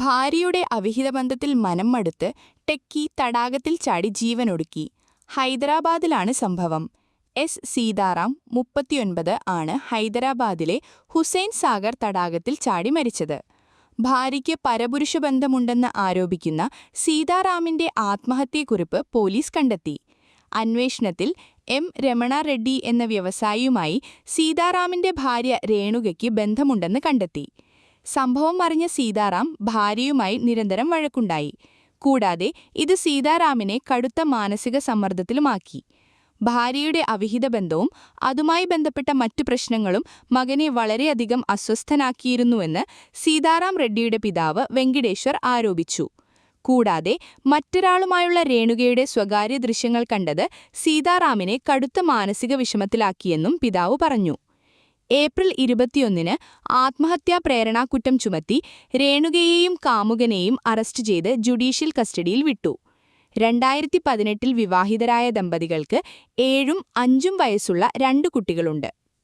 ഭാര്യയുടെ അവിഹിതബന്ധത്തിൽ മനം മടുത്ത് ടെക്കി തടാകത്തിൽ ചാടി ജീവനൊടുക്കി. ഹൈദരാബാദിലാണ് സംഭവം. എസ് സീതാറാം 39 ആണ് ഹൈദരാബാദിലെ ഹുസൈൻ സാഗർ തടാകത്തിൽ ചാടി മരിച്ചത്. ഭാര്യയ്ക്ക് പരപുരുഷ ബന്ധമുണ്ടെന്ന് ആരോപിക്കുന്ന സീതാറാമിന്റെ ആത്മഹത്യക്കുറിപ്പ് പോലീസ് കണ്ടെത്തി. അന്വേഷണത്തിൽ എം രമണ റെഡ്ഡി എന്ന വ്യവസായിയുമായി സീതാറാമിന്റെ ഭാര്യ രേണുകയ്ക്ക് ബന്ധമുണ്ടെന്ന് കണ്ടെത്തി. സംഭവം അറിഞ്ഞ സീതാറാം ഭാര്യയുമായി നിരന്തരം വഴക്കുണ്ടായി. കൂടാതെ ഇത് സീതാറാമിനെ കടുത്ത മാനസിക സമ്മർദ്ദത്തിലുമാക്കി. ഭാര്യയുടെ അവിഹിത ബന്ധവും അതുമായി ബന്ധപ്പെട്ട മറ്റു പ്രശ്നങ്ങളും മകനെ വളരെയധികം അസ്വസ്ഥനാക്കിയിരുന്നുവെന്ന് സീതാറാം റെഡ്ഡിയുടെ പിതാവ് വെങ്കിടേശ്വർ ആരോപിച്ചു. കൂടാതെ മറ്റൊരാളുമായുള്ള രേണുകയുടെ സ്വകാര്യ ദൃശ്യങ്ങൾ കണ്ടത് സീതാറാമിനെ കടുത്ത മാനസിക വിഷമത്തിലാക്കിയെന്നും പിതാവ് പറഞ്ഞു. ഏപ്രിൽ 21-ന് ആത്മഹത്യാ പ്രേരണാക്കുറ്റം ചുമത്തി രേണുകയെയും കാമുകനെയും അറസ്റ്റ് ചെയ്ത് ജുഡീഷ്യൽ കസ്റ്റഡിയിൽ വിട്ടു. 2018-ൽ വിവാഹിതരായ ദമ്പതികൾക്ക് 7-ഉം 5-ഉം വയസ്സുള്ള 2 കുട്ടികളുണ്ട്.